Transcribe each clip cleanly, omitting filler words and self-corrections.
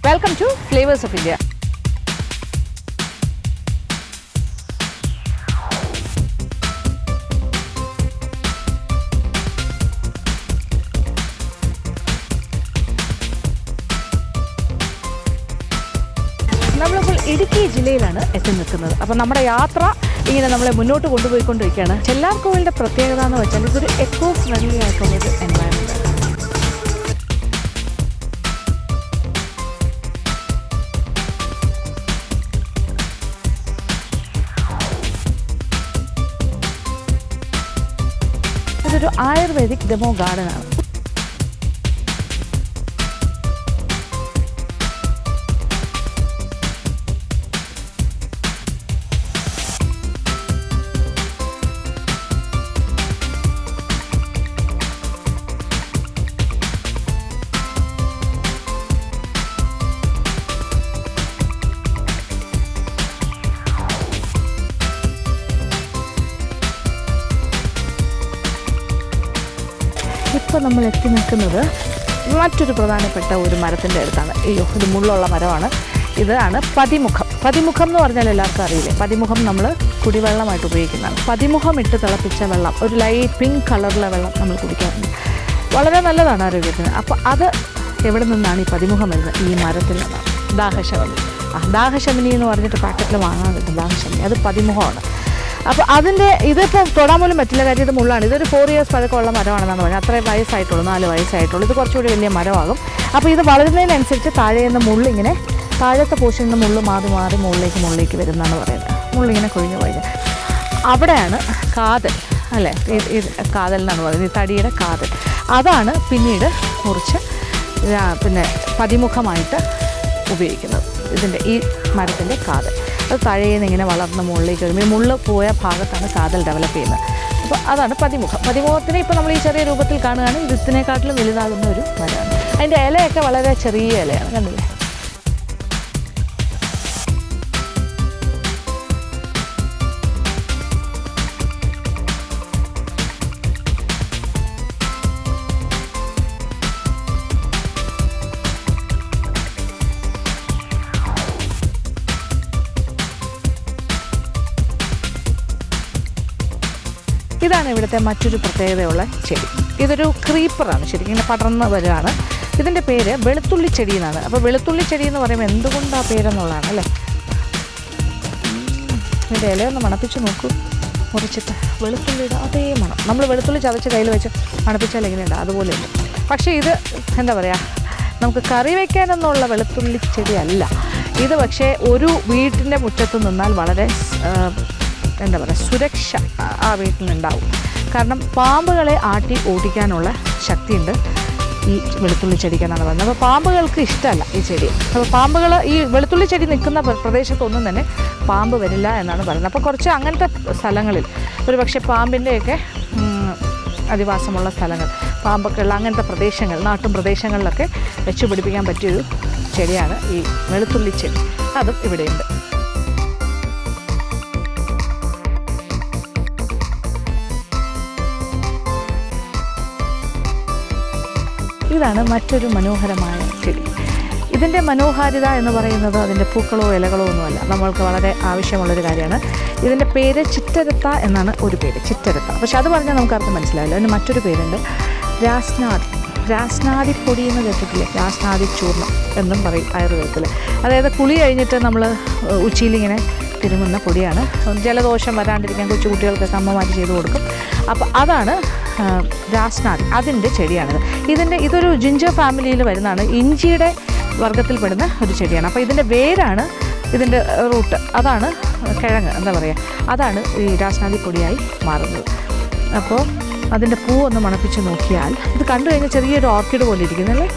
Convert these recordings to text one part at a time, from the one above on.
Welcome to Flavors of India. നമ്മളിപ്പോൾ ഇടുക്കി ജില്ലയിലാണ് എത്തി നിൽക്കുന്നത്. അപ്പോൾ നമ്മുടെ യാത്ര ഇങ്ങനെ നമ്മളെ മുന്നോട്ട് കൊണ്ടുപോയിക്കൊണ്ടിരിക്കുകയാണ്. ചെല്ലാർകോവിലിൻ്റെ പ്രത്യേകത എന്ന് വെച്ചാൽ ഇതൊരു എക്കോ ഫ്രണ്ട്ലി ആയിട്ടുള്ളൊരു എൻവയറമെൻറ്റ്. ഇതൊരു ആയുർവേദിക് ഡെമോ ഗാർഡനാണ്. ഇപ്പോൾ നമ്മൾ എത്തി നിൽക്കുന്നത് മറ്റൊരു പ്രധാനപ്പെട്ട ഒരു മരത്തിൻ്റെ അടുത്താണ്. അയ്യോ, ഇത് മുള്ളുള്ള മരമാണ്. ഇതാണ് പതിമുഖം. പതിമുഖം എന്ന് പറഞ്ഞാൽ എല്ലാവർക്കും അറിയില്ലേ? പതിമുഖം നമ്മൾ കുടിവെള്ളമായിട്ട് ഉപയോഗിക്കുന്നതാണ്. പതിമുഖം ഇട്ട് തിളപ്പിച്ച വെള്ളം, ഒരു ലൈറ്റ് പിങ്ക് കളറിലെ വെള്ളം നമ്മൾ കുടിക്കാറുണ്ട്. വളരെ നല്ലതാണ് ആരോഗ്യത്തിന്. അപ്പോൾ അത് എവിടെ നിന്നാണ് ഈ പതിമുഖം വരുന്നത്? ഈ മരത്തിൽ നിന്നാണ്. ദാഹശമനി. ദാഹശമനി എന്ന് പറഞ്ഞിട്ട് പാക്കറ്റിൽ വാങ്ങാൻ കിട്ടും ദാഹശമനി. അത് പതിമുഖമാണ്. അപ്പോൾ അതിൻ്റെ ഇതിപ്പോൾ തൊടാൻ പോലും പറ്റില്ല, കാര്യം ഇത് മുള്ളാണ്. ഇതൊരു 4 years പഴക്കമുള്ള മരമാണെന്നാണ് പറഞ്ഞത്. അത്രയും വയസ്സായിട്ടുള്ളൂ, 4 വയസ്സായിട്ടുള്ളൂ. ഇത് കുറച്ചുകൂടി വലിയ മരമാകും. അപ്പോൾ ഇത് വളരുന്നതിനനുസരിച്ച് താഴെ നിന്ന് മുള്ളിങ്ങനെ താഴത്തെ പോർഷനിൽ നിന്ന് മുള്ള് മാറി മാറി മുകളിലേക്ക് വരുന്നതാണ് പറയുന്നത്. മുള്ളിങ്ങനെ കൊഴിഞ്ഞു കൊഴിഞ്ഞ് അവിടെയാണ് കാതൽ, അല്ലേ? ഇത് കാതൽ എന്നാണ് പറയുന്നത്, ഈ തടിയുടെ കാതൽ. അതാണ് പിന്നീട് മുറിച്ച് പിന്നെ പതിമുഖമായിട്ട് ഉപയോഗിക്കുന്നത്. ഇതിൻ്റെ ഈ മരത്തിൻ്റെ കാതൽ അത് താഴേന്ന് ഇങ്ങനെ വളർന്ന് മുകളിലേക്ക് വരുമ്പോൾ മുള്ള് പോയ ഭാഗത്താണ് കാതൽ ഡെവലപ്പ് ചെയ്യുന്നത്. അപ്പോൾ അതാണ് പതിമുഖം. പതിമുഖത്തിനെ ഇപ്പോൾ നമ്മൾ ഈ ചെറിയ രൂപത്തിൽ കാണുകയാണ്. ഇത് ഇതിനേക്കാട്ടിലും വലുതാകുന്ന ഒരു മരമാണ്. അതിൻ്റെ ഇലയൊക്കെ വളരെ ചെറിയ ഇലയാണ്, കണ്ടില്ലേ? ഇതാണ് ഇവിടുത്തെ മറ്റൊരു പ്രത്യേകതയുള്ള ചെടി. ഇതൊരു ക്രീപ്പറാണ്, ശരിക്കും ഇങ്ങനെ പടർന്ന് വരികയാണ്. ഇതിൻ്റെ പേര് വെളുത്തുള്ളി ചെടി എന്നാണ്. അപ്പോൾ വെളുത്തുള്ളി ചെടി എന്ന് പറയുമ്പോൾ എന്തുകൊണ്ടാണ് ആ പേരെന്നുള്ളതാണ്, അല്ലേ? ഇതിൻ്റെ ഇലയൊന്ന് മണപ്പിച്ച് നോക്കൂ, മുറിച്ചിട്ട്. വെളുത്തുള്ളിയുടെ അതേ മണം. നമ്മൾ വെളുത്തുള്ളി ചതച്ച് കയ്യിൽ വെച്ച് മണപ്പിച്ചാൽ എങ്ങനെയുണ്ട് അതുപോലെയുണ്ട്. പക്ഷേ ഇത് എന്താ പറയുക, നമുക്ക് കറി വയ്ക്കാനെന്നുള്ള വെളുത്തുള്ളി ചെടിയല്ല ഇത്. പക്ഷേ ഒരു വീട്ടിൻ്റെ മുറ്റത്ത് നിന്നാൽ വളരെ എന്താ പറയുക, സുരക്ഷ ആ വീട്ടിലുണ്ടാവും. കാരണം പാമ്പുകളെ ആട്ടി ഓടിക്കാനുള്ള ശക്തിയുണ്ട് ഈ വെളുത്തുള്ളി ചെടിക്കെന്നാണ് പറയുന്നത്. അപ്പോൾ പാമ്പുകൾക്ക് ഇഷ്ടമല്ല ഈ ചെടി. അപ്പോൾ പാമ്പുകൾ ഈ വെളുത്തുള്ളി ചെടി നിൽക്കുന്ന പ്രദേശത്തൊന്നും തന്നെ പാമ്പ് വരില്ല എന്നാണ് പറയുന്നത്. അപ്പോൾ കുറച്ച് അങ്ങനത്തെ സ്ഥലങ്ങളിൽ ഒരു പക്ഷേ പാമ്പിൻ്റെയൊക്കെ അധിവാസമുള്ള സ്ഥലങ്ങൾ, പാമ്പൊക്കെ ഉള്ള അങ്ങനത്തെ പ്രദേശങ്ങൾ, നാട്ടും പ്രദേശങ്ങളിലൊക്കെ വെച്ച് പിടിപ്പിക്കാൻ പറ്റിയൊരു ചെടിയാണ് ഈ വെളുത്തുള്ളി ചെടി. അതും ഇവിടെയുണ്ട്. ഇതാണ് മറ്റൊരു മനോഹരമായ ചെടി. ഇതിൻ്റെ മനോഹാരിത എന്ന് പറയുന്നത് അതിൻ്റെ പൂക്കളോ ഇലകളോ ഒന്നുമല്ല, നമ്മൾക്ക് വളരെ ആവശ്യമുള്ളൊരു കാര്യമാണ്. ഇതിൻ്റെ പേര് ചിറ്റരത്ത എന്നാണ് ഒരു പേര്, ചിറ്റരത്ത. പക്ഷെ അത് പറഞ്ഞാൽ നമുക്കാർക്കും മനസ്സിലാവില്ല. അതിന് മറ്റൊരു പേരുണ്ട്, രാസ്നാദി. രാസ്നാദിപ്പൊടി എന്ന് കേട്ടിട്ടില്ലേ? രാസ്നാദി ചൂർണം എന്നും പറയും ആയുർവേദത്തിൽ. അതായത് കുളി കഴിഞ്ഞിട്ട് നമ്മൾ ഉച്ചിയിലിങ്ങനെ തിരുമുന്ന പൊടിയാണ്. ജലദോഷം വരാണ്ടിരിക്കാൻ കൊച്ചു കുട്ടികൾക്കൊക്കെ അമ്മമാർ ചെയ്ത് കൊടുക്കും. അപ്പോൾ അതാണ് രാസ്നാദി, അതിൻ്റെ ചെടിയാണിത്. ഇതൊരു ജിഞ്ചർ ഫാമിലിയിൽ വരുന്നതാണ്, ഇഞ്ചിയുടെ വർഗ്ഗത്തിൽപ്പെടുന്ന ഒരു ചെടിയാണ്. അപ്പോൾ ഇതിൻ്റെ വേരാണ് ഇതിൻ്റെ റൂട്ട്, അതാണ് കിഴങ്ങ്, എന്താ പറയുക, അതാണ് ഈ രാസ്നാദി പൊടിയായി മാറുന്നത്. അപ്പോൾ അതിൻ്റെ പൂവൊന്ന് മണപ്പിച്ച് നോക്കിയാൽ ഇത് കണ്ടു കഴിഞ്ഞാൽ ചെറിയൊരു ഓർക്കിഡ് പോലെ ഇരിക്കുന്നല്ലേ?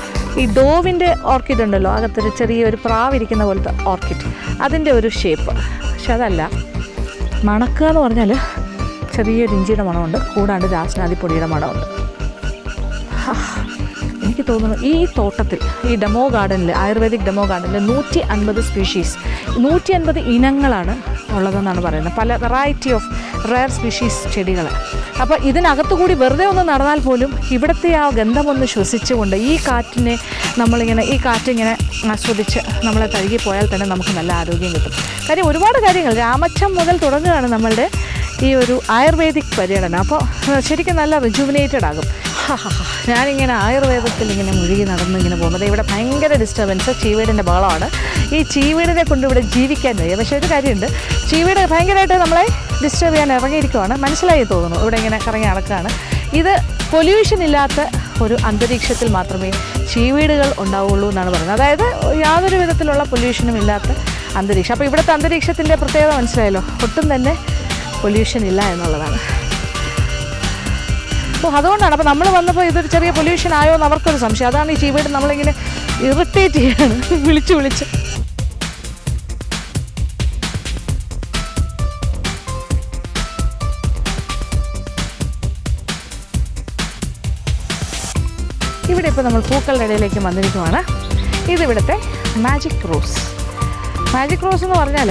ഈ ഡോവിൻ്റെ ഓർക്കിഡ് ഉണ്ടല്ലോ, അകത്തൊരു ചെറിയൊരു പ്രാവിരിക്കുന്ന പോലത്തെ ഓർക്കിഡ്, അതിൻ്റെ ഒരു ഷേപ്പ്. പക്ഷെ അതല്ല, മണക്കുക എന്ന് പറഞ്ഞാൽ ചെറിയൊരു ഇഞ്ചിയുടെ മണമുണ്ട്, കൂടാണ്ട് രാസ്നാദിപ്പൊടിയുടെ മണമുണ്ട്. എനിക്ക് തോന്നുന്നു ഈ തോട്ടത്തിൽ, ഈ ഡെമോ ഗാർഡനിൽ, ആയുർവേദിക് ഡെമോ ഗാർഡനിൽ 150 സ്പീഷീസ്, 150 ഇനങ്ങളാണ് ഉള്ളതെന്നാണ് പറയുന്നത്. പല വെറൈറ്റി ഓഫ് റയർ സ്പീഷീസ് ചെടികൾ. അപ്പോൾ ഇതിനകത്തുകൂടി വെറുതെ ഒന്ന് നടന്നാൽ പോലും ഇവിടുത്തെ ആ ഗന്ധമൊന്ന് ശ്വസിച്ചുകൊണ്ട് ഈ കാറ്റിങ്ങനെ ആസ്വദിച്ച് നമ്മളെ തഴുകിപ്പോയാൽ തന്നെ നമുക്ക് നല്ല ആരോഗ്യം കിട്ടും. കാര്യം ഒരുപാട് കാര്യങ്ങൾ രാമച്ചം മുതൽ തുടങ്ങുകയാണ് നമ്മളുടെ ഈ ഒരു ആയുർവേദിക് പര്യടനം. അപ്പോൾ ശരിക്കും നല്ല റിജുവിനേറ്റഡ് ആകും. ഞാനിങ്ങനെ ആയുർവേദത്തിൽ ഇങ്ങനെ മുഴുകി നടന്നിങ്ങനെ പോകുന്നത് ഇവിടെ ഭയങ്കര ഡിസ്റ്റർബൻസ്, ചീവീടിൻ്റെ ബഹളമാണ്. ഈ ചീവീടിനെ കൊണ്ട് ഇവിടെ ജീവിക്കാൻ വയ്യ. പക്ഷേ ഒരു കാര്യമുണ്ട്, ചീവീട് ഭയങ്കരമായിട്ട് നമ്മളെ ഡിസ്റ്റർബ് ചെയ്യാൻ ഇറങ്ങിയിരിക്കുവാണ്, മനസ്സിലായി തോന്നുന്നു. ഇവിടെ ഇങ്ങനെ കറങ്ങി നടക്കുകയാണ്. ഇത് പൊല്യൂഷൻ ഇല്ലാത്ത ഒരു അന്തരീക്ഷത്തിൽ മാത്രമേ ചീവീടുകൾ ഉണ്ടാവുള്ളൂ എന്നാണ് പറയുന്നത്. അതായത് യാതൊരു വിധത്തിലുള്ള പൊല്യൂഷനും ഇല്ലാത്ത അന്തരീക്ഷം. അപ്പോൾ ഇവിടുത്തെ അന്തരീക്ഷത്തിൻ്റെ പ്രത്യേകത മനസ്സിലായല്ലോ, ഒട്ടും തന്നെ പൊല്യൂഷൻ ഇല്ല എന്നുള്ളതാണ്. അപ്പോൾ അതുകൊണ്ടാണ് അപ്പോൾ നമ്മൾ വന്നപ്പോൾ ഇതൊരു ചെറിയ പൊല്യൂഷൻ ആയോ എന്ന് അവർക്കൊരു സംശയം. അതാണ് ഈ ചീവീട് നമ്മളിങ്ങനെ ഇറിറ്റേറ്റ് ചെയ്യാണ് വിളിച്ച്. ഇവിടെ ഇപ്പോൾ നമ്മൾ പൂക്കളുടെ ഇടയിലേക്ക് വന്നിരിക്കുവാണ്. ഇതിവിടുത്തെ മാജിക് റോസ്. മാജിക് റോസ് എന്ന് പറഞ്ഞാൽ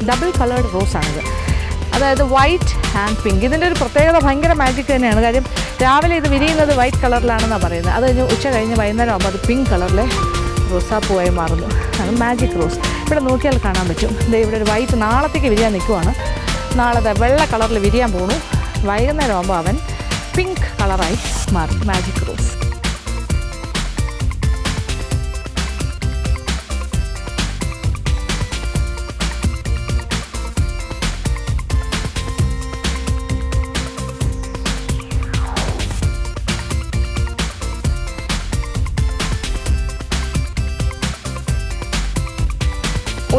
ഡബിൾ കളേർഡ് റോസാണിത്. അതായത് വൈറ്റ് ആൻഡ് പിങ്ക്. ഇതിൻ്റെ ഒരു പ്രത്യേകത ഭയങ്കര മാജിക് തന്നെയാണ്. കാര്യം രാവിലെ ഇത് വിരിയുന്നത് വൈറ്റ് കളറിലാണെന്നാണ് പറയുന്നത്. അത് കഴിഞ്ഞ് ഉച്ച കഴിഞ്ഞ് വൈകുന്നേരം ആകുമ്പോൾ അത് പിങ്ക് കളറിലെ റോസാപ്പൂവായി മാറുന്നു. അത് മാജിക് റോസ്. ഇവിടെ നോക്കിയാൽ കാണാൻ പറ്റും. ഇവിടെ ഒരു വൈറ്റ് നാളത്തേക്ക് വിരിയാൻ നിൽക്കുവാണ്. നാളത്തെ വെള്ള കളറിൽ വിരിയാൻ പോണു. വൈകുന്നേരം ആകുമ്പോൾ അവൻ പിങ്ക് കളറായി മാറും. Magic rose.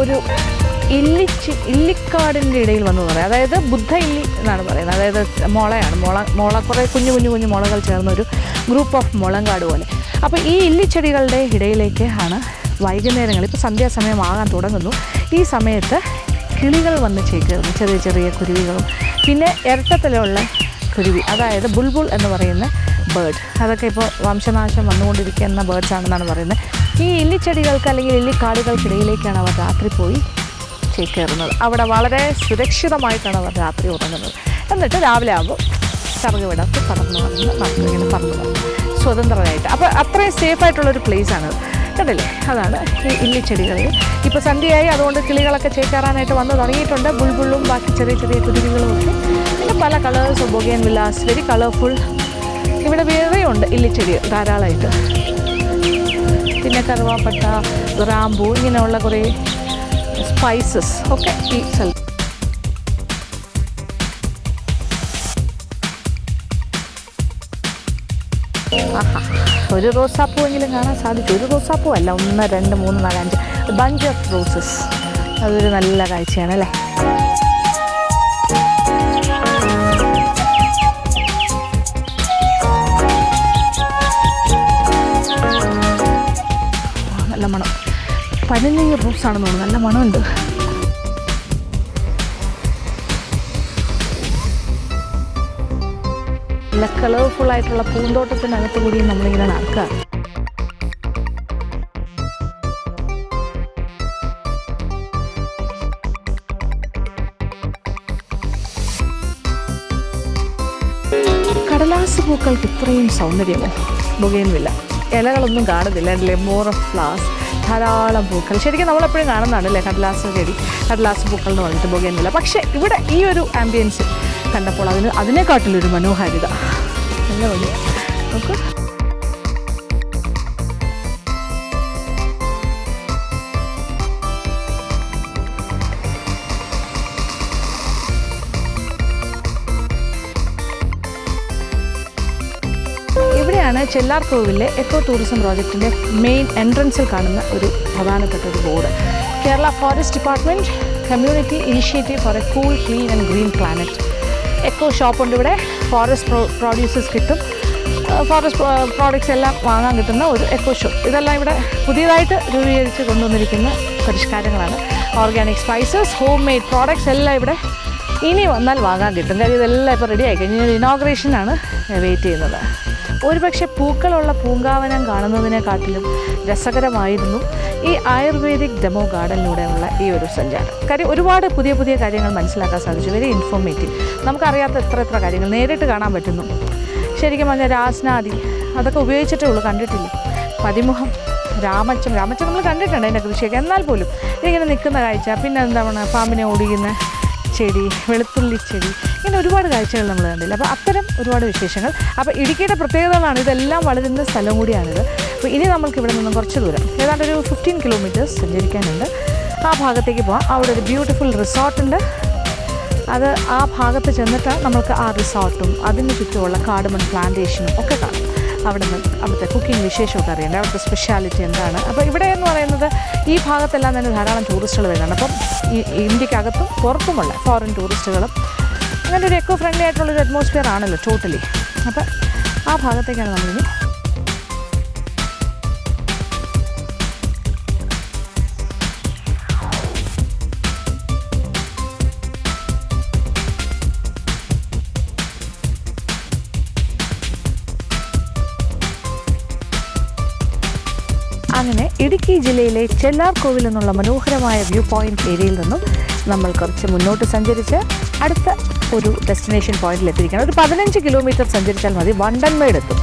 ഒരു ഇല്ലിക്കാടിൻ്റെ ഇടയിൽ വന്നു പറയാം. അതായത് ബുദ്ധ ഇല്ലി എന്നാണ് പറയുന്നത്. അതായത് മുള കുറേ കുഞ്ഞു മുളകൾ ചേർന്നൊരു ഗ്രൂപ്പ് ഓഫ് മുളങ്കാട് പോലെ. അപ്പോൾ ഈ ഇല്ലിച്ചെടികളുടെ ഇടയിലേക്ക് ആണ് വൈകുന്നേരങ്ങളിൽ, ഇപ്പോൾ സന്ധ്യാസമയമാകാൻ തുടങ്ങുന്നു, ഈ സമയത്ത് കിളികൾ വന്ന് ചേക്കേറുന്നു. ചെറിയ കുരുവികളും പിന്നെ ഇരട്ടത്തിലുള്ള കുരുവി, അതായത് ബുൾബുൾ എന്ന് പറയുന്ന ബേർഡ്. അതൊക്കെ ഇപ്പോൾ വംശനാശം വന്നുകൊണ്ടിരിക്കുന്ന ബേർഡ്സ് ആണെന്നാണ് പറയുന്നത്. ഈ ഇല്ലിച്ചെടികൾക്ക് അല്ലെങ്കിൽ ഇല്ലിക്കാടുകൾക്കിടയിലേക്കാണ് അവർ രാത്രി പോയി ചേക്കേറുന്നത്. അവിടെ വളരെ സുരക്ഷിതമായിട്ടാണ് അവർ രാത്രി ഉറങ്ങുന്നത്. എന്നിട്ട് രാവിലെ ആകുമ്പോൾ ചിറക് വിടർത്തി ഇങ്ങനെ പറന്നു പോകും സ്വതന്ത്രമായിട്ട്. അപ്പോൾ അത്രയും സേഫായിട്ടുള്ളൊരു പ്ലേസാണത്. കണ്ടില്ലേ, അതാണ് ഈ ഇല്ലിച്ചെടികളിൽ. ഇപ്പോൾ സന്ധ്യയായി, അതുകൊണ്ട് കിളികളൊക്കെ ചേക്കേറാനായിട്ട് വന്ന് തുടങ്ങിയിട്ടുണ്ട്. ബുൾബുള്ളും ബാക്കി ചെറിയ കുരുവികളും ഒക്കെ. പിന്നെ പല കളേഴ്സ്, ബൊഗേൻ വില്ലാസ്, വെരി കളർഫുൾ. ഇവിടെ വേറെയുണ്ട് ഇല്ലിച്ചെടികൾ ധാരാളമായിട്ട്. പിന്നെ കറുവാപ്പട്ട, ഗ്രാമ്പൂ, ഇങ്ങനെയുള്ള കുറേ സ്പൈസസ് ഒക്കെ ഈ സ്ഥലത്ത്. ഒരു റോസാപ്പൂ എങ്കിലും കാണാൻ സാധിക്കും. ഒരു റോസാപ്പൂ അല്ല, 1 2 3 4 5 ബഞ്ച് ഓഫ് റോസസ്. അതൊരു നല്ല കാഴ്ചയാണ് അല്ലേ. നല്ല മണം. പനിനീർ റോസാണെന്ന് തോന്നുന്നു. നല്ല മണമുണ്ട്. നല്ല കളർഫുള്ളായിട്ടുള്ള പൂന്തോട്ടത്തിനകത്ത് കൂടി നമ്മളിങ്ങനെ നടക്കുക. കടലാസ് പൂക്കൾക്ക് ഇത്രയും സൗന്ദര്യമോ? ബൊഗേൻവില്ല. ഇലകളൊന്നും കാണുന്നില്ല അല്ലേ, മോർ ഓഫ് ഫ്ലവേഴ്സ്, ധാരാളം പൂക്കൾ. ശരിക്കും നമ്മളെപ്പോഴും കാണുന്നതാണ് അല്ലേ കടലാസ് ചെടി, കടലാസ് പൂക്കൾ എന്ന് പറഞ്ഞിട്ട് ബൊഗേൻവില്ല. പക്ഷേ ഇവിടെ ഈ ഒരു ആംബിയൻസ് കണ്ടപ്പോൾ അതിനെക്കാട്ടിലൊരു മനോഹാരിത. നല്ല ഭംഗി നോക്ക്. ഇവിടെയാണ് ചെല്ലാർകോവിലെ എക്കോ ടൂറിസം പ്രോജക്റ്റിൻ്റെ മെയിൻ എൻട്രൻസിൽ കാണുന്ന ഒരു പ്രധാനപ്പെട്ട ഒരു board. Kerala forest department community initiative for a cool clean and green planet. Eco ഷോപ്പുണ്ട് ഇവിടെ. ഫോറസ്റ്റ് പ്രൊഡ്യൂസസ് കിട്ടും, ഫോറസ്റ്റ് പ്രോഡക്റ്റ്സ് എല്ലാം വാങ്ങാൻ കിട്ടുന്ന ഒരു എക്കോ ഷോപ്പ്. ഇതെല്ലാം ഇവിടെ പുതിയതായിട്ട് രൂപീകരിച്ച് കൊണ്ടുവന്നിരിക്കുന്ന പരിഷ്കാരങ്ങളാണ്. Organic spices, home made products എല്ലാം ഇവിടെ ഇനി വന്നാൽ വാങ്ങാൻ കിട്ടും. കാര്യം ഇതെല്ലാം ഇപ്പോൾ റെഡി ആയി കഴിഞ്ഞാൽ ഇനോഗ്രേഷനാണ് വെയിറ്റ് ചെയ്യുന്നത്. ഒരുപക്ഷെ പൂക്കളുള്ള പൂങ്കാവനം കാണുന്നതിനെക്കാട്ടിലും രസകരമായിരുന്നു ഈ ആയുർവേദിക് ഡെമോ ഗാർഡനിലൂടെയുള്ള ഈ ഒരു സഞ്ചാരം. കാര്യം ഒരുപാട് പുതിയ പുതിയ കാര്യങ്ങൾ മനസ്സിലാക്കാൻ സാധിച്ചു. Very informative. നമുക്കറിയാത്ത എത്ര കാര്യങ്ങൾ നേരിട്ട് കാണാൻ പറ്റുന്നു. ശരിക്കും പറഞ്ഞാൽ രാസ്നാദി അതൊക്കെ ഉപയോഗിച്ചിട്ടേ ഉള്ളൂ, കണ്ടിട്ടില്ല. പതിമുഖം, രാമച്ചം നമ്മൾ കണ്ടിട്ടുണ്ട് അതിൻ്റെ കൃഷിയൊക്കെ. എന്നാൽ പോലും ഇതിങ്ങനെ നിൽക്കുന്ന കാഴ്ച, പിന്നെ എന്താണ് പാമ്പിനെ ഓടിക്കുന്ന ചെടി, വെളുത്തുള്ളി ചെടി, ഇങ്ങനെ ഒരുപാട് കാഴ്ചകൾ നമ്മൾ കണ്ടില്ല. അപ്പോൾ അത്തരം ഒരുപാട് വിശേഷങ്ങൾ. അപ്പോൾ ഇടുക്കിയുടെ പ്രത്യേകതകളാണ് ഇതെല്ലാം വളരുന്ന സ്ഥലം കൂടിയാണിത്. അപ്പോൾ ഇനി നമുക്ക് ഇവിടെ നിന്നും കുറച്ച് ദൂരം, ഏതാണ്ട് ഒരു 15 കിലോമീറ്റേഴ്സ് സഞ്ചരിക്കാനുണ്ട്. ആ ഭാഗത്തേക്ക് പോകാം. അവിടെ ഒരു ബ്യൂട്ടിഫുൾ റിസോർട്ടുണ്ട്. അത് ആ ഭാഗത്ത് ചെന്നിട്ട് നമുക്ക് ആ റിസോർട്ടും അതിന് ചുറ്റുമുള്ള കാർഡമൺ പ്ലാന്റേഷനും ഒക്കെ കാണാം. അവിടുത്തെ കുക്കിംഗ് വിശേഷമൊക്കെ അറിയേണ്ടത്, അവിടുത്തെ സ്പെഷ്യാലിറ്റി എന്താണ്. അപ്പോൾ ഇവിടെ എന്ന് പറയുന്നത് ഈ ഭാഗത്തെല്ലാം തന്നെ ധാരാളം ടൂറിസ്റ്റുകൾ വരുന്നുണ്ട്. അപ്പം ഈ ഇന്ത്യക്കകത്തും പുറത്തുമുള്ള ഫോറിൻ ടൂറിസ്റ്റുകളും അങ്ങനെ ഒരു എക്കോ ഫ്രണ്ട്ലി ആയിട്ടുള്ളൊരു അറ്റ്മോസ്ഫിയർ ആണല്ലോ ടോട്ടലി. അപ്പം ആ ഭാഗത്തേക്കാണ് നമ്മളിനി. അങ്ങനെ ഇടുക്കി ജില്ലയിലെ ചെല്ലാർകോവിൽ എന്നുള്ള മനോഹരമായ വ്യൂ പോയിൻ്റ് ഏരിയയിൽ നിന്നും നമ്മൾ കുറച്ച് മുന്നോട്ട് സഞ്ചരിച്ച് അടുത്ത ഒരു ഡെസ്റ്റിനേഷൻ പോയിന്റിൽ എത്തിയിരിക്കണം. ഒരു 15 കിലോമീറ്റർ സഞ്ചരിച്ചാൽ മതി വണ്ടൻമേട് എത്തും.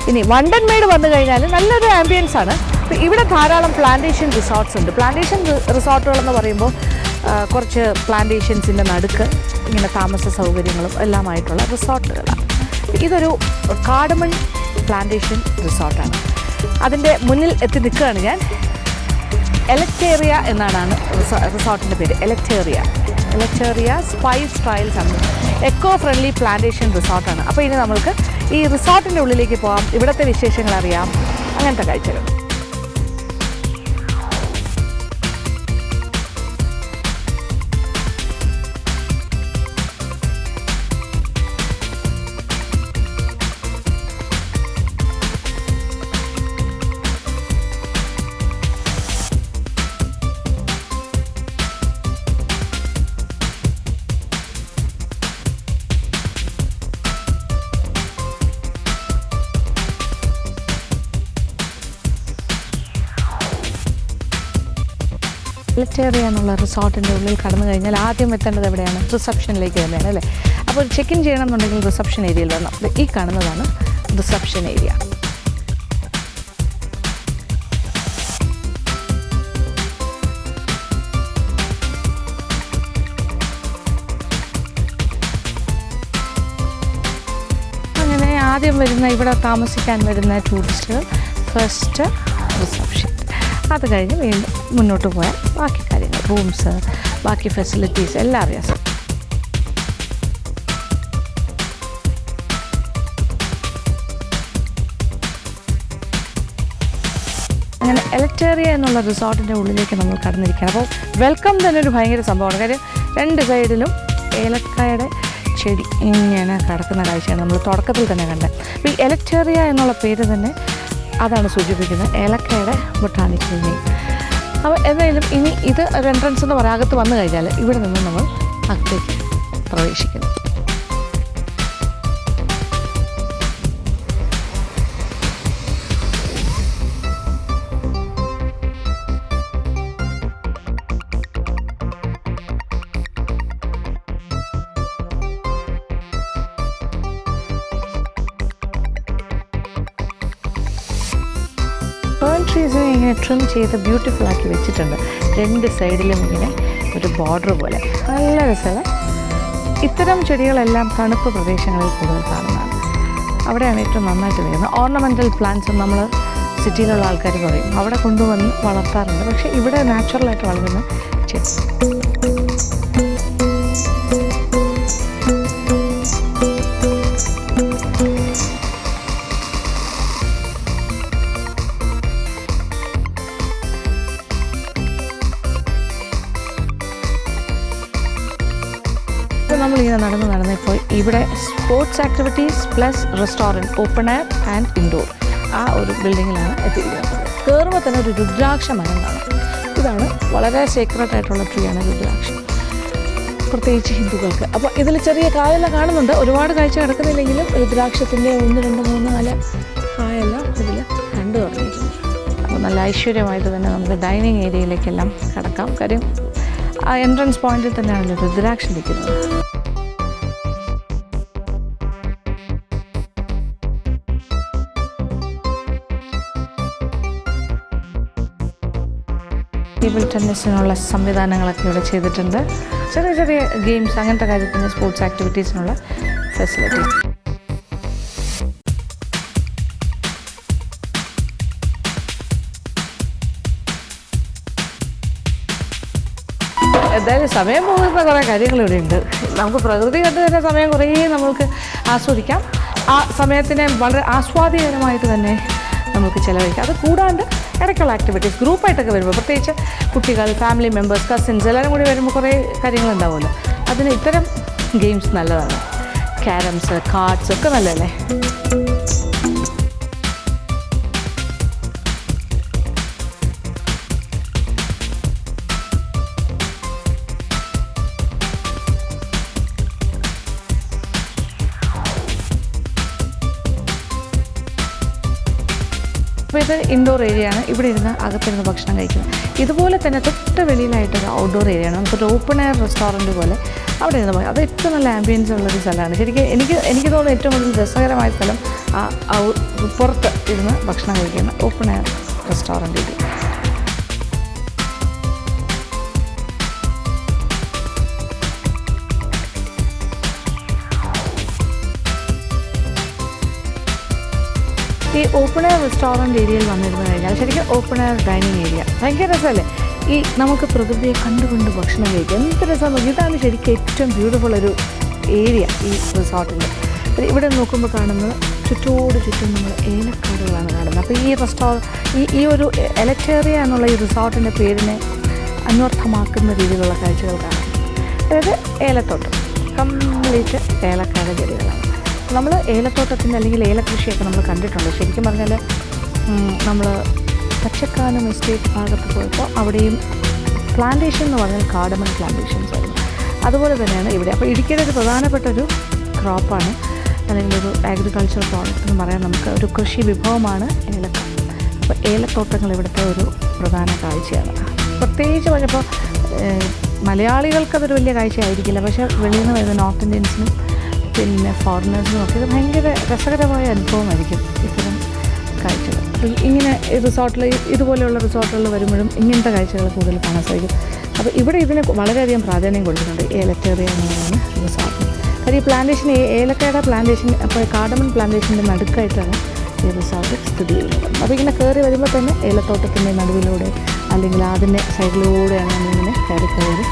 ഇനി വണ്ടൻമേട് വന്നു കഴിഞ്ഞാൽ നല്ലൊരു ആംബിയൻസ് ആണ്. ഇവിടെ ധാരാളം പ്ലാന്റേഷൻ റിസോർട്ട്സ് ഉണ്ട്. പ്ലാന്റേഷൻ റിസോർട്ടുകളെന്ന് പറയുമ്പോൾ കുറച്ച് പ്ലാന്റേഷൻസിൻ്റെ നടുക്ക് ഇങ്ങനെ താമസ സൗകര്യങ്ങളും എല്ലാമായിട്ടുള്ള റിസോർട്ടുകളാണ്. ഇതൊരു കാർഡമൺ പ്ലാന്റേഷൻ റിസോർട്ടാണ്. അതിൻ്റെ മുന്നിൽ എത്തി നിൽക്കുകയാണ് ഞാൻ. എലക്ടേറിയ എന്നാണ് റിസോർട്ടിൻ്റെ പേര്. എലക്ടേറിയ സ്പൈസ് ട്രയൽസ് ആണ്. എക്കോ ഫ്രണ്ട്ലി പ്ലാന്റേഷൻ റിസോർട്ടാണ്. അപ്പോൾ ഇനി നമ്മൾക്ക് ഈ റിസോർട്ടിൻ്റെ ഉള്ളിലേക്ക് പോകാം, ഇവിടുത്തെ വിശേഷങ്ങൾ അറിയാം, അങ്ങനത്തെ കാഴ്ചകൾ. എലക്ടേറിയ എന്നുള്ള റിസോർട്ടിൻ്റെ ഉള്ളിൽ കടന്നു കഴിഞ്ഞാൽ ആദ്യം എത്തേണ്ടത് എവിടെയാണ്? റിസപ്ഷനിലേക്ക് തന്നെയാണ് അല്ലേ? അപ്പോൾ ചെക്ക് ഇൻ ചെയ്യണമെന്നുണ്ടെങ്കിൽ റിസപ്ഷൻ ഏരിയയിൽ വരണം. ഈ കാണുന്നതാണ് റിസപ്ഷൻ ഏരിയ. അങ്ങനെ ആദ്യം വരുന്ന ഇവിടെ താമസിക്കാൻ വരുന്ന ടൂറിസ്റ്റുകൾ ഫസ്റ്റ് റിസപ്ഷൻ, അത് കഴിഞ്ഞ് വീണ്ടും മുന്നോട്ട് പോയാൽ ബാക്കി കാര്യങ്ങൾ, റൂംസ്, ബാക്കി ഫെസിലിറ്റീസ് എല്ലാം അറിയാം. അങ്ങനെ എലക്ടേറിയ എന്നുള്ള റിസോർട്ടിൻ്റെ ഉള്ളിലേക്ക് നമ്മൾ കടന്നിരിക്കുകയാണ്. അപ്പോൾ വെൽക്കം തന്നെ ഒരു ഭയങ്കര സംഭവമാണ്. കാര്യം രണ്ട് സൈഡിലും ഏലക്കായുടെ ചെടി ഇങ്ങനെ കിടക്കുന്ന കാഴ്ചയാണ് നമ്മൾ തുടക്കത്തിൽ തന്നെ കണ്ടത്. അപ്പോൾ ഈ എലക്ടേറിയ എന്നുള്ള പേര് തന്നെ അതാണ് സൂചിപ്പിക്കുന്നത്, ഏലക്കയുടെ ബൊട്ടാണിക്കൽ നെയിം. അപ്പോൾ എന്തായാലും ഇനി ഇത് ഒരു എൻട്രൻസ് എന്ന് പറയാം. അകത്ത് വന്നു കഴിഞ്ഞാൽ ഇവിടെ നിന്ന് നമ്മൾ അകത്തേക്ക് പ്രവേശിക്കുന്നു. ഫേൺ ട്രീസിനെ ഇങ്ങനെ ട്രിം ചെയ്ത് ബ്യൂട്ടിഫുൾ ആക്കി വെച്ചിട്ടുണ്ട്. രണ്ട് സൈഡിലും ഇങ്ങനെ ഒരു ബോർഡർ പോലെ നല്ല രസമാണ്. ഇത്തരം ചെടികളെല്ലാം തണുപ്പ് പ്രദേശങ്ങളിൽ കൂടുതൽ കാണുന്നതാണ്. അവിടെയാണ് ഏറ്റവും നന്നായിട്ട് വരുന്നത്. ഓർണമെൻ്റൽ പ്ലാന്റ്സ് നമ്മൾ സിറ്റിയിലുള്ള ആൾക്കാർ പറയും അവിടെ കൊണ്ടുവന്ന് വളർത്താറുണ്ട്. പക്ഷേ ഇവിടെ നാച്ചുറലായിട്ട് വളരുന്ന ചെടി. നമ്മളിങ്ങനെ നടന്നിപ്പോൾ ഇവിടെ sports activities plus restaurant, open air and indoor, ആ ഒരു ബിൽഡിങ്ങിലാണ് എത്തിയിരിക്കുന്നത്. കയറുമ്പോൾ തന്നെ ഒരു രുദ്രാക്ഷ മരം കാണാം. ഇതാണ് വളരെ സീക്രട്ട് ആയിട്ടുള്ള ട്രീ ആണ് രുദ്രാക്ഷം. പ്രത്യേകിച്ച് ഹിന്ദുക്കൾക്ക്. അപ്പോൾ ഇതിൽ ചെറിയ കായെല്ലാം കാണുന്നുണ്ട്, ഒരുപാട് കാഴ്ച കിടക്കുന്നില്ലെങ്കിലും രുദ്രാക്ഷത്തിൻ്റെ 1, 2, 3, 4 കായെല്ലാം ഇതിൽ കണ്ടു തുടങ്ങിയിട്ടുണ്ട്. അപ്പോൾ നല്ല ഐശ്വര്യമായിട്ട് തന്നെ നമുക്ക് ഡൈനിങ് ഏരിയയിലേക്കെല്ലാം കിടക്കാം. കാര്യം ആ എൻട്രൻസ് പോയിന്റിൽ തന്നെയാണല്ലോ രുദ്രാക്ഷം നിൽക്കുന്നത്. ടേബിൾ ടെന്നീസിനുള്ള സംവിധാനങ്ങളൊക്കെ ഇവിടെ ചെയ്തിട്ടുണ്ട്. ചെറിയ ചെറിയ ഗെയിംസ് അങ്ങനത്തെ കാര്യത്തിന് സ്പോർട്സ് ആക്ടിവിറ്റീസിനുള്ള ഫെസിലിറ്റീസ്. എന്തായാലും സമയം പോകുന്ന കുറേ കാര്യങ്ങൾ ഇവിടെ ഉണ്ട്. നമുക്ക് പ്രകൃതി കണ്ടു തന്നെ സമയം കുറേ നമ്മൾക്ക് ആസ്വദിക്കാം. ആ സമയത്തിനെ വളരെ ആസ്വാദ്യകരമായിട്ട് തന്നെ നമുക്ക് ചിലവഴിക്കാം. അത് കൂടാണ്ട് ഇടയ്ക്കുള്ള ആക്ടിവിറ്റീസ് ഗ്രൂപ്പായിട്ടൊക്കെ വരുമ്പോൾ, പ്രത്യേകിച്ച് കുട്ടികൾ, ഫാമിലി മെമ്പേഴ്സ്, കസിൻസ് എല്ലാവരും കൂടി വരുമ്പോൾ കുറേ കാര്യങ്ങളുണ്ടാവുമല്ലോ. അതിന് ഇത്തരം ഗെയിംസ് നല്ലതാണ്. ക്യാരംസ്, കാർഡ്സ് ഒക്കെ നല്ലതല്ലേ. അപ്പോൾ ഇത് ഇൻഡോർ ഏരിയയാണ്. ഇവിടെ ഇരുന്ന് അകത്തിരുന്ന് ഭക്ഷണം കഴിക്കുന്നത്. ഇതുപോലെ തന്നെ തൊട്ട് വെളിയിലായിട്ടൊരു ഔട്ട്ഡോർ ഏരിയയാണ്. നമുക്കൊരു ഓപ്പൺ എയർ റെസ്റ്റോറൻറ്റ് പോലെ അവിടെ ഇരുന്ന് പോയി. അത് ഏറ്റവും നല്ല ആംബിയൻസ് ഉള്ളൊരു സ്ഥലമാണ്. ശരിക്കും എനിക്ക് തോന്നുന്നു ഏറ്റവും കൂടുതൽ രസകരമായ സ്ഥലം ആ പുറത്ത് ഇരുന്ന് ഭക്ഷണം കഴിക്കുന്ന ഓപ്പൺ എയർ റെസ്റ്റോറൻറ്റ് ഏരിയ. ഈ ഓപ്പൺ എയർ റെസ്റ്റോറൻറ്റ് ഏരിയയിൽ വന്നിരുന്നു കഴിഞ്ഞാൽ ശരിക്കും ഓപ്പൺ എയർ ഡൈനിങ് ഏരിയ ഭയങ്കര രസമല്ലേ. ഈ നമുക്ക് പ്രകൃതിയെ കണ്ടുകൊണ്ട് ഭക്ഷണം കഴിക്കുക എന്ത് രസമാണ്. ഇതാണ് ശരിക്കും ഏറ്റവും ബ്യൂട്ടിഫുൾ ഒരു ഏരിയ ഈ റിസോർട്ടിൽ. ഇവിടെ നോക്കുമ്പോൾ കാണുന്നത് ചുറ്റോട് ചുറ്റും നമ്മൾ ഏലക്കാടുകളാണ് കാണുന്നത്. അപ്പോൾ ഈ ഒരു എലക്ടേറിയ എന്നുള്ള ഈ റിസോർട്ടിൻ്റെ പേരിനെ അന്വർത്ഥമാക്കുന്ന രീതിയിലുള്ള കാഴ്ചകൾ കാണാം. അതായത് ഏലത്തോട്ടം, കംപ്ലീറ്റ് ഏലക്കാട് ചെടികളാണ്. നമ്മൾ ഏലത്തോട്ടത്തിൻ്റെ അല്ലെങ്കിൽ ഏലകൃഷിയൊക്കെ നമ്മൾ കണ്ടിട്ടുണ്ട്. ശരിക്കും പറഞ്ഞാൽ നമ്മൾ പച്ചക്കാനം എസ്റ്റേറ്റ് ഭാഗത്ത് പോയപ്പോൾ അവിടെയും പ്ലാന്റേഷൻ എന്ന് പറഞ്ഞാൽ കാർഡമൺ പ്ലാന്റേഷൻസ് ആയിരുന്നു. അതുപോലെ തന്നെയാണ് ഇവിടെ. അപ്പോൾ ഇടുക്കിയുടെ ഒരു പ്രധാനപ്പെട്ടൊരു ക്രോപ്പാണ് അല്ലെങ്കിൽ ഒരു അഗ്രികൾച്ചർ പ്രോഡക്റ്റ് എന്ന് പറയാൻ നമുക്ക് ഒരു കൃഷി വിഭവമാണ് ഏലക്ക. അപ്പോൾ ഏലത്തോട്ടങ്ങൾ ഇവിടുത്തെ ഒരു പ്രധാന കാഴ്ചയാണ്. പ്രത്യേകിച്ച് പറഞ്ഞപ്പോൾ മലയാളികൾക്കതൊരു വലിയ കാഴ്ച ആയിരിക്കില്ല, പക്ഷേ വെളിയിൽ നിന്ന് വരുന്ന നോർത്ത് ഇന്ത്യൻസിനും പിന്നെ ഫോറിനേഴ്സിനും ഒക്കെ ഇത് ഭയങ്കര രസകരമായ അനുഭവമായിരിക്കും ഇത്തരം കാഴ്ചകൾ. ഇങ്ങനെ റിസോർട്ടിൽ ഇതുപോലെയുള്ള റിസോർട്ടുകളിൽ വരുമ്പോഴും ഇങ്ങനത്തെ കാഴ്ചകൾ കൂടുതൽ കാണാൻ സാധിക്കും. അപ്പോൾ ഇവിടെ ഇതിന് വളരെയധികം പ്രാധാന്യം കൊടുക്കുന്നുണ്ട് ഏലക്കേറിയ എന്ന് പറയുന്ന റിസോർട്ടിന്. കാര്യം ഈ പ്ലാന്റേഷൻ ഏലക്കയുടെ പ്ലാന്റേഷൻ, അപ്പോൾ കാർഡമൺ പ്ലാന്റേഷൻ്റെ നടുക്കായിട്ടാണ് ഈ റിസോർട്ട് സ്ഥിതി ചെയ്യുന്നത്. അപ്പോൾ ഇങ്ങനെ കയറി വരുമ്പോൾ തന്നെ ഏലത്തോട്ടത്തിൻ്റെ നടുവിലൂടെ അല്ലെങ്കിൽ അതിൻ്റെ സൈഡിലൂടെയാണ് നമ്മളിങ്ങനെ കയറി.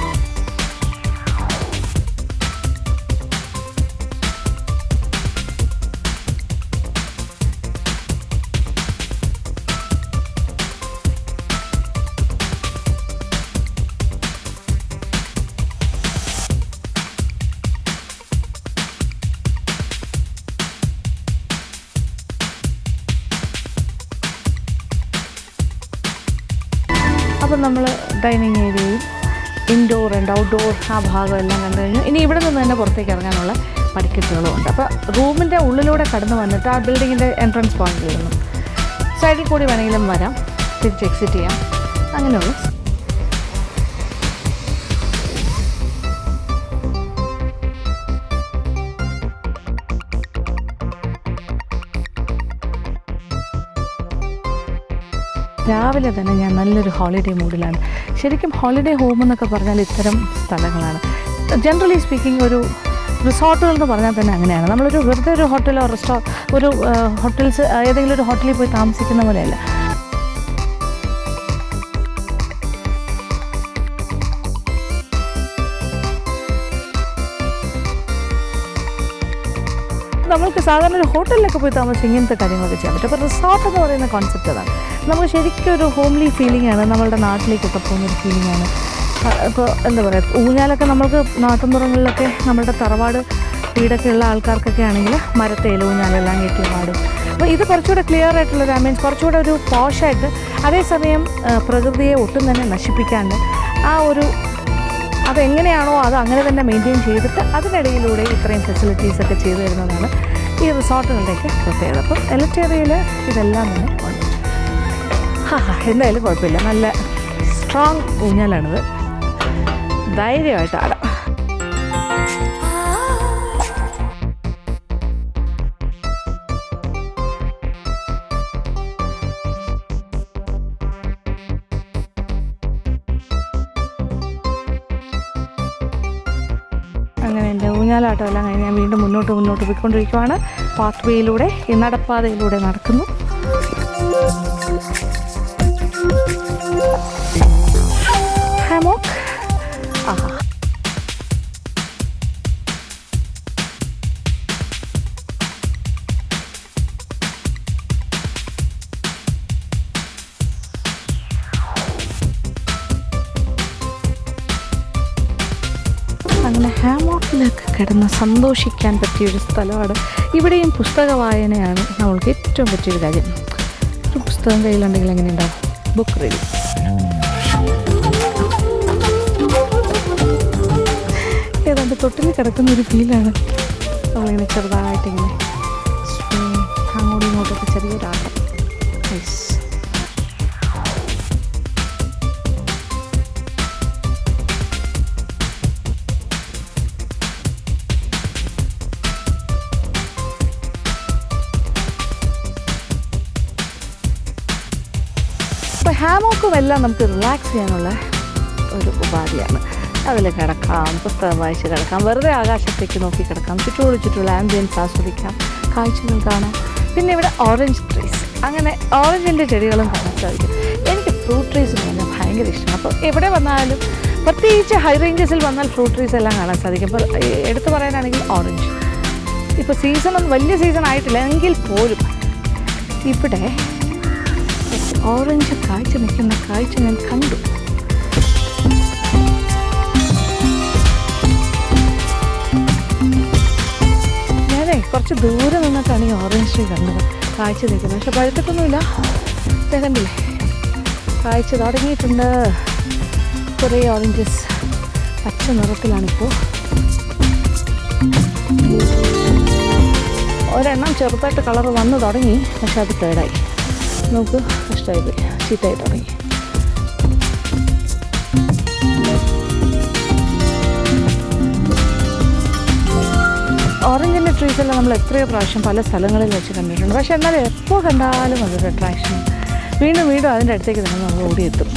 അപ്പോൾ നമ്മൾ ഡൈനിങ് ഏരിയയും ഇൻഡോർ ആൻഡ് ഔട്ട്ഡോർ ആ ഭാഗം എല്ലാം കണ്ടു കഴിഞ്ഞു. ഇനി ഇവിടെ നിന്ന് തന്നെ പുറത്തേക്ക് ഇറങ്ങാനുള്ള പടിക്കെട്ടുകളും ഉണ്ട്. അപ്പോൾ റൂമിൻ്റെ ഉള്ളിലൂടെ കടന്നു വന്നിട്ട് ആ ബിൽഡിങ്ങിൻ്റെ എൻട്രൻസ് പോയിന്റിൽ നിന്നും സൈഡിൽ കൂടി വേണമെങ്കിലും വരാം, തിരിച്ച് എക്സിറ്റ് ചെയ്യാം, അങ്ങനെയുള്ള. രാവിലെ തന്നെ ഞാൻ നല്ലൊരു ഹോളിഡേ മൂഡിലാണ്. ശരിക്കും ഹോളിഡേ ഹോം എന്നൊക്കെ പറഞ്ഞാൽ ഇത്തരം സ്ഥലങ്ങളാണ്. ജനറലി സ്പീക്കിംഗ് ഒരു റിസോർട്ടുകൾ എന്ന് പറഞ്ഞാൽ തന്നെ അങ്ങനെയാണ്. നമ്മളൊരു വെറുതെ ഒരു ഹോട്ടലോ ഒരു ഹോട്ടൽസ് ഏതെങ്കിലും ഒരു ഹോട്ടലിൽ പോയി താമസിക്കുന്ന പോലെയല്ല. നമ്മൾക്ക് സാധാരണ ഒരു ഹോട്ടലിലൊക്കെ പോയി താമസിച്ച് ഇങ്ങനത്തെ കാര്യങ്ങളൊക്കെ ചെയ്യാൻ പറ്റും. അപ്പോൾ റിസോർട്ട് എന്ന് പറയുന്ന കോൺസെപ്റ്റ് അതാണ്. നമുക്ക് ശരിക്കും ഒരു ഹോംലി ഫീലിംഗ് ആണ്, നമ്മളുടെ നാട്ടിലേക്കൊക്കെ പോകുന്നൊരു ഫീലിംഗ് ആണ്. ഇപ്പോൾ എന്താ പറയുക, ഊഞ്ഞാലൊക്കെ നമുക്ക് നാട്ടിൻപുറങ്ങളിലൊക്കെ നമ്മളുടെ തറവാട് വീടൊക്കെ ഉള്ള ആൾക്കാർക്കൊക്കെ ആണെങ്കിൽ മരത്തേല ഊഞ്ഞാലെല്ലാം കയറ്റി പാടും. അപ്പോൾ ഇത് കുറച്ചുകൂടെ ക്ലിയർ ആയിട്ടുള്ളൊരു ആംബിയൻസ്, കുറച്ചുകൂടെ ഒരു പോഷായിട്ട്, അതേസമയം പ്രകൃതിയെ ഒട്ടും തന്നെ നശിപ്പിക്കാണ്ട് ആ അതെങ്ങനെയാണോ അത് അങ്ങനെ തന്നെ മെയിൻറ്റെയിൻ ചെയ്തിട്ട് അതിനിടയിലൂടെ ഇത്രയും ഫെസിലിറ്റീസൊക്കെ ചെയ്തു തരുന്നതാണ് ഈ റിസോർട്ടുകളുടെയൊക്കെ പ്രത്യേകത. അപ്പം എലറ്റേറിയയിൽ ഇതെല്ലാം തന്നെ ഉണ്ട്. എന്തായാലും കുഴപ്പമില്ല, നല്ല സ്ട്രോങ് ഊഞ്ഞാലാണിത്, ധൈര്യമായിട്ട് ആടാം. അങ്ങനെ എൻ്റെ ഊഞ്ഞാലാട്ടം എല്ലാം കഴിഞ്ഞ് ഞാൻ വീണ്ടും മുന്നോട്ട് പോയിക്കൊണ്ടിരിക്കുവാണ്. പാത്ത് വേയിലൂടെ, ഈ നടപ്പാതയിലൂടെ നടക്കുന്നു. ഹാമോക്ക്, ആഹാ, അങ്ങനെ ഹാമോക്കിലൊക്കെ കിടന്ന് സന്തോഷിക്കാൻ പറ്റിയൊരു സ്ഥലമാണ്. ഇവിടെയും പുസ്തക വായനയാണ് നമ്മൾക്ക് ഏറ്റവും പറ്റിയൊരു കാര്യം. ഒരു പുസ്തകം കയ്യിലുണ്ടെങ്കിൽ എങ്ങനെ ഉണ്ടാവും? Book reading. ഏതാണ്ട് തൊട്ടിൽ കിടക്കുന്നൊരു ഫീലാണ്. നമ്മളിങ്ങനെ ചെറുതായിട്ടിങ്ങനെ അങ്ങോട്ടും ഇങ്ങോട്ടൊക്കെ ചെറിയൊരാട്ടം. അപ്പോൾ ഹാമോക്കും എല്ലാം നമുക്ക് റിലാക്സ് ചെയ്യാനുള്ള ഒരു ഉപാധിയാണ്. അതിൽ കിടക്കാം, പുസ്തകം വായിച്ച് കിടക്കാം, വെറുതെ ആകാശത്തേക്ക് നോക്കി കിടക്കാം, ചുറ്റുള്ള ആംബിയൻസ് ആസ്വദിക്കാം, കാഴ്ചകൾ കാണാം. പിന്നെ ഇവിടെ ഓറഞ്ച് ട്രീസ്, അങ്ങനെ ഓറഞ്ചിൻ്റെ ചെടികളും കാണാൻ സാധിക്കും. എനിക്ക് ഫ്രൂട്ട് ട്രീസ് എന്ന് പറഞ്ഞാൽ ഭയങ്കര ഇഷ്ടമാണ്. അപ്പോൾ എവിടെ വന്നാലും, പ്രത്യേകിച്ച് ഹൈ റേഞ്ചസിൽ വന്നാൽ ഫ്രൂട്ട് ട്രീസ് എല്ലാം കാണാൻ സാധിക്കും. അപ്പോൾ എടുത്തു പറയാനാണെങ്കിൽ ഓറഞ്ച്. ഇപ്പോൾ സീസണൊന്നും വലിയ സീസൺ ആയിട്ടില്ല എങ്കിൽ പോലും ഇവിടെ ഓറഞ്ച് കാഴ്ച നിൽക്കുന്ന കാഴ്ച ഞാൻ കണ്ടു. ഞാനേ കുറച്ച് ദൂരെ നിന്നിട്ടാണ് ഈ ഓറഞ്ച് ട്രീ കണ്ടത്, കാഴ്ച നിൽക്കുന്നത്. പക്ഷെ പഴുത്തിട്ടൊന്നുമില്ല, കണ്ടില്ലേ, കാഴ്ച തുടങ്ങിയിട്ടുണ്ട്. കുറേ ഓറഞ്ചസ് പച്ച നിറത്തിലാണിപ്പോൾ. ഒരെണ്ണം ചെറുതായിട്ട് കളർ വന്നു തുടങ്ങി, പക്ഷെ അത് കേടായി. നോക്ക്, കഷ്ടമായി പോയി, ചീത്തയായി തുടങ്ങി. ഓറഞ്ചിൻ്റെ ട്രീസെല്ലാം നമ്മൾ എത്രയോ പ്രാവശ്യം പല സ്ഥലങ്ങളിൽ വെച്ച് കണ്ടിട്ടുണ്ട്. പക്ഷെ എന്നാലും എപ്പോൾ കണ്ടാലും അതൊരു അട്രാക്ഷൻ. വീണ്ടും അതിൻ്റെ അടുത്തേക്ക് തന്നെ നമ്മൾ ഓടിയെത്തും.